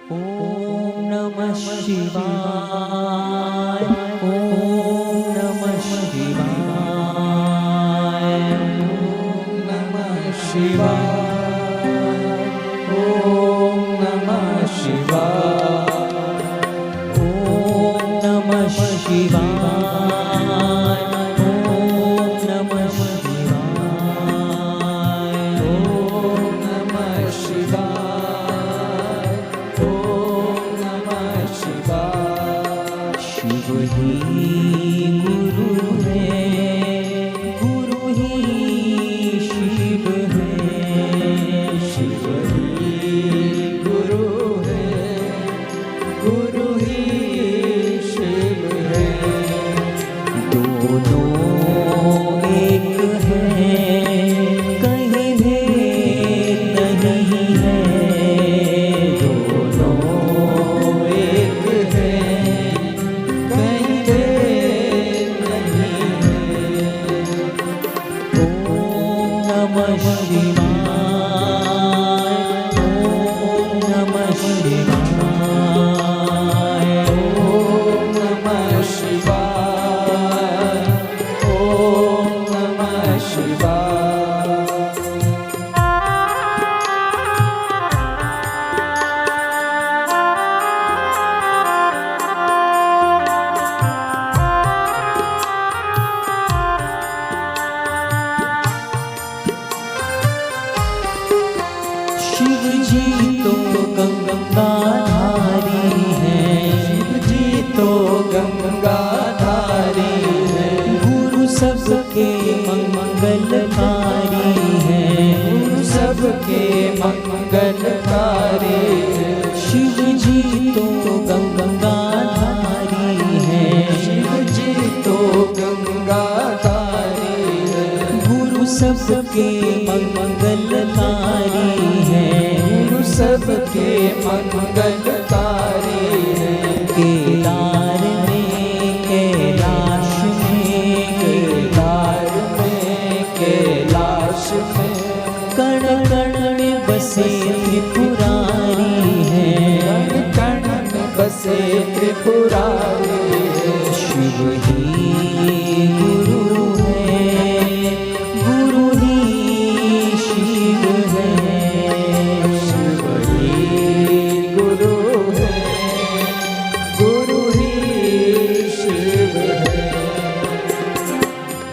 ओम नमः शिवाय। ओम नमः शिवाय। ओम नमः शिवाय। ओम नमः शिवाय। ओम नमः शिवाय। ओम नमः शिवाय। ओम नमः शिवाय। ओम नमः शिवाय। शिव ही गुरु है, गुरु ही शिव है। शिव ही गुरु है, गुरु ही शिव है। दोनों एक हैं, कहीं भेद नहीं है। दोनों एक हैं, कहीं भेद नहीं है। ओम नमः शिवाय। ओम नमः शिवाय। ओम नमः शिवाय। ओम नमः शिवाय। शिव जी तो गंगाधारी हैं, शिव जी तो गंगाधारी है, गुरु सबके मंगलकारी हैं। गुरु सबके मंगलकारी है। शिव जी तो गंगाधारी हैं, शिव जी तो गंगाधारी है, गुरु सबके मंगलकारी हैं। गुरु सबके मंगलकारी है। केदार में कैलाश में, केदार में कैलाश में, कण कण में बसे त्रिपुरारी हैं। कण कण में बसे त्रिपुरारी है। शिव ही गुरु है, गुरु ही शिव है। शिव ही गुरु है, गुरु ही शिव है।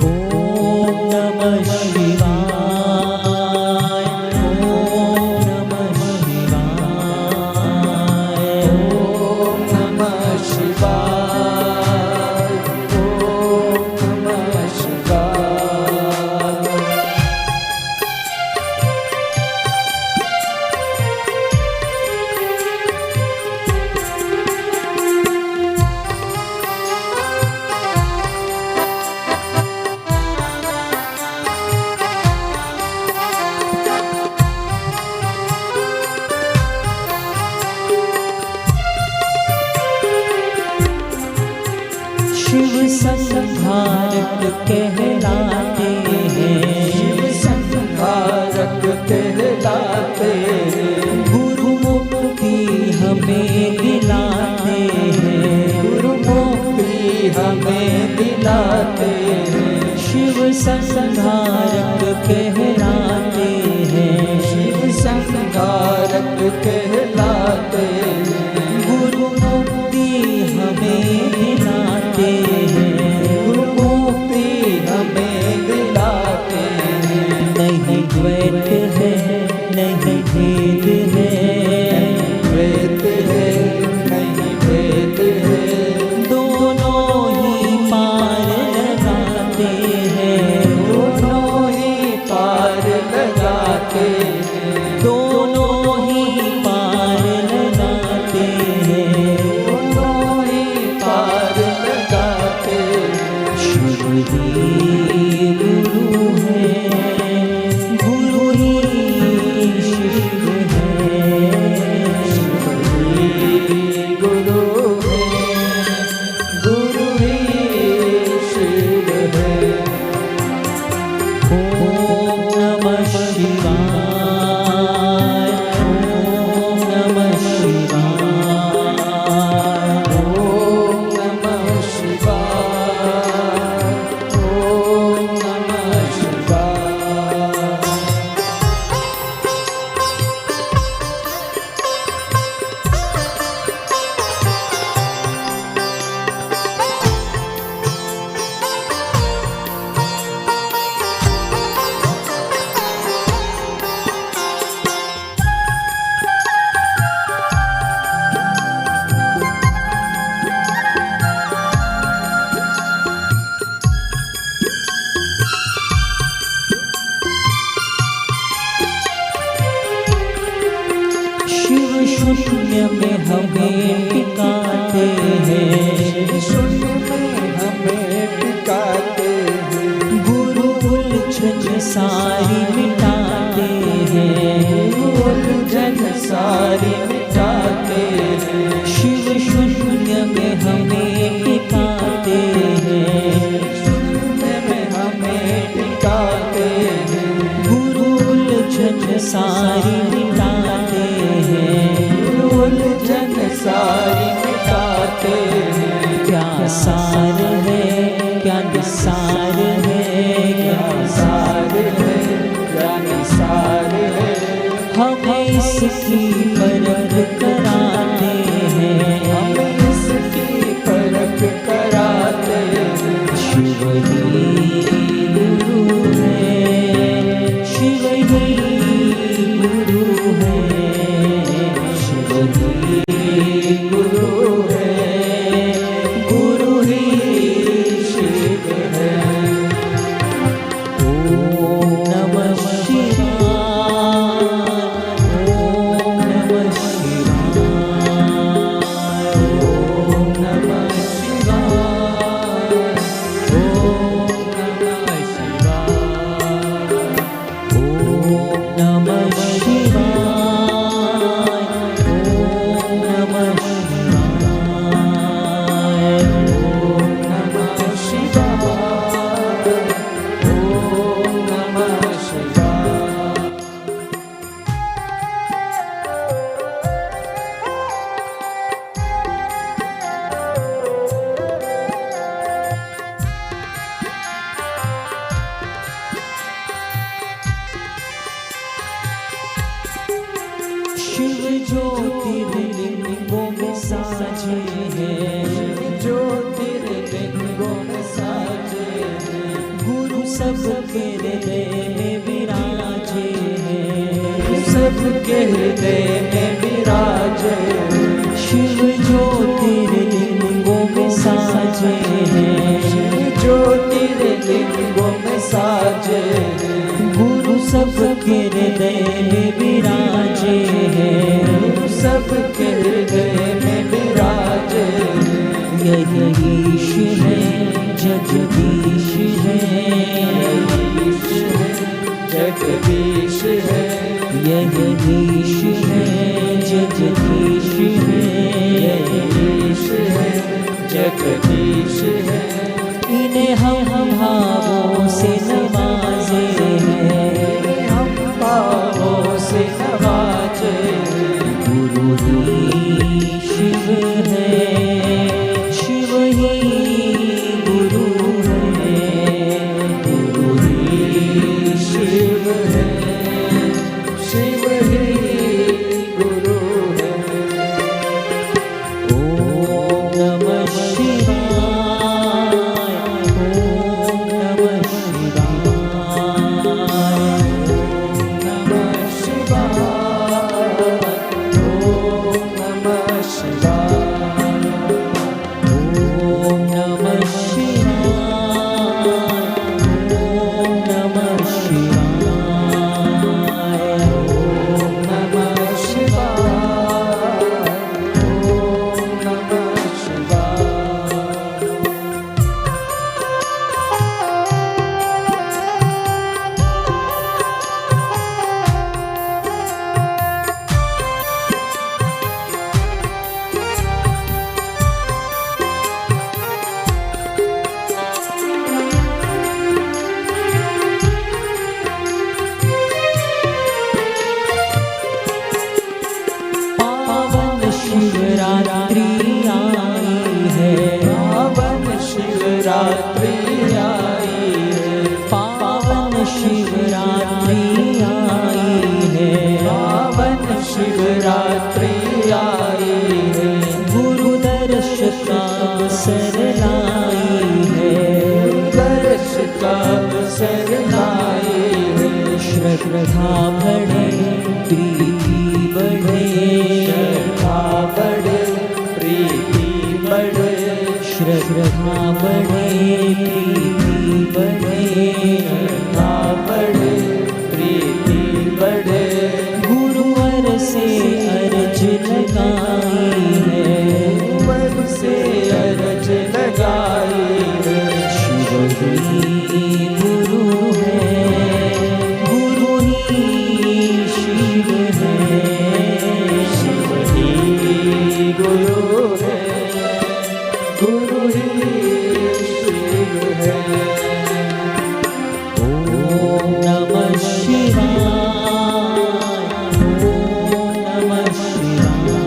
ओम नमः शिवाय। ओम नमः शिवाय। ओम नमः शिवाय। ओम नमः शिवाय। शिव संहारक कहलाते हैं, शिव संहारक कहलाते हैं। गुरु मुक्ति हमें दिलाते हैं। गुरु मुक्ति हमें दिलाते हैं। शिव संहारक कहलाते हैं, शिव संहारक कहलाते हैं। गुरु मुक्ति हमें दिलाते हैं। गुरु मुक्ति हमें दिलाते हैं। नहीं द्वैत है, नहीं भेद है, भेद है, नहीं भेद है। दोनों ही पार लगाते हैं। दोनों ही शून्य में हमें टिकाते हैं, शून्य में हमें टिकाते हैं। गुरु उलझन सारी मिटाते हैं, उलझन सारी मिटाते हैं। शिव शून्य में हमें टिकाते हैं, शून्य में हमें टिकाते हैं। गुरु उलझन सारी मिटाते हैं, उलझन सारी मिटाते हैं। क्या सार है क्या निसार है, क्या सार है क्या निसार है। हमें इसकी परख कराते हैं, हमें इसकी परख कराते हैं। शिव ही गुरु है, शिव ही गुरु है, शिव ही गुरु है, गुरु ही शिव है। ओम नमः शिवाय, ओम नमः शिवाय, ओम नमः शिवाय, ओम नमः शिवाय, ओम नमः शिवाय, ओम नमः शिवाय। ओम नमः शिवाय। शिव ज्योतिर्लिंगों में साजे हैं, ज्योतिर्लिंगों में साजे हैं। गुरु सबके हृदय में विराजे हैं, सबके हृदय में विराजे। शिव ज्योतिर्लिंगों में साजे हैं, ज्योतिर्लिंगों में साजे हैं। गुरु सबके हृदय में विराजे हैं, सबके हृदय में विराजे। यही ईश है जगदीश है, जगदीश है, यही ईश है जगदीश है, जगदीश है, जगदीश है। इन्हें हम भावों से नवाजे हैं, हम भावों से नवाजे। गुरु ही शिव है, शिव ही गुरु है, गुरु ही शिव है, शिव ही गुरु है। ओम नमः शिवाय, ओम नमः शिवाय, ओम नमः शिवाय, ओम नमः शिवाय, ओम नमः शिवाय, ओम नमः शिवाय, ओम नमः शिवाय, ओम नमः शिवाय। पावन शिवरात्रि आई है, पावन शिवरात्रि आई है। पावन शिवरात्रि आई है, पावन शिवरात्रि आई है। गुरु दर्श का अवसर लाई है, दर्श का अवसर लाई है। श्रद्धा बढ़े प्रीति बढ़े, श्रद्धा बढ़े प्रीति बढ़े। श्रद्धा बढ़े प्रीति बढ़े, श्रद्धा बढ़े प्रीति बढ़े। गुरुवर से अर्ज शिव ही गुरु है, गुरु ही शिव है। ओम नमः शिवाय, ओम नमः शिवाय,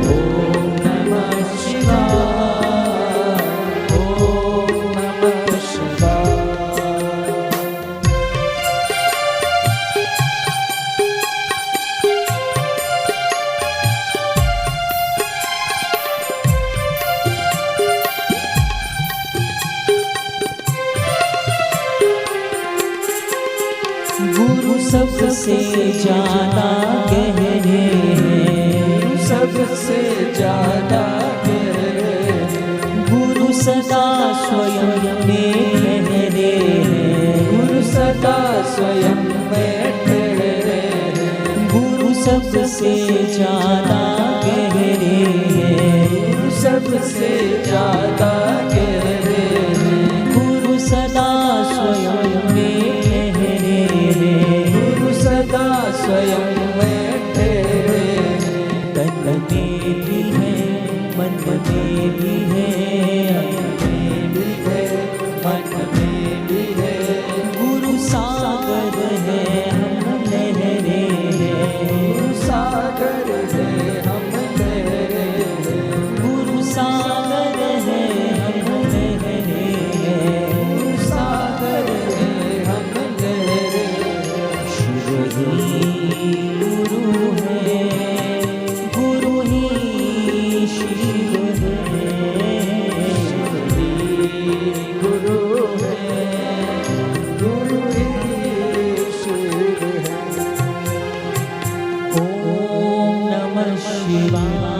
ओम नमः शिवाय, ओम नमः शिवाय। गुरु सबसे ज्यादा गहरे हैं, सबसे ज्यादा गहरे हैं। गुरु सदा स्वयं में ठहरे हैं, गुरु सदा स्वयं में ठहरे हैं। गुरु सबसे ज्यादा गहरे हैं, गुरु सबसे ज्यादा गहरे हैं। गुरु सदा स्वयं में ठहरे हैं, गुरु सदा स्वयं में ठहरे हैं। तन में भी है, मन में भी है, में भी है, मन में भी है। गुरु सागर है, हम लहरे हैं, गुरु सागर है, हम लहरे हैं। गुरु सागर है, हम लहरे हैं, गुरु सागर है, हम लहरे हैं। शिव ही गुरु है, गुरु ही शिव है, गुरु है, गुरु ही शिव है। ओम नमः शिवाय।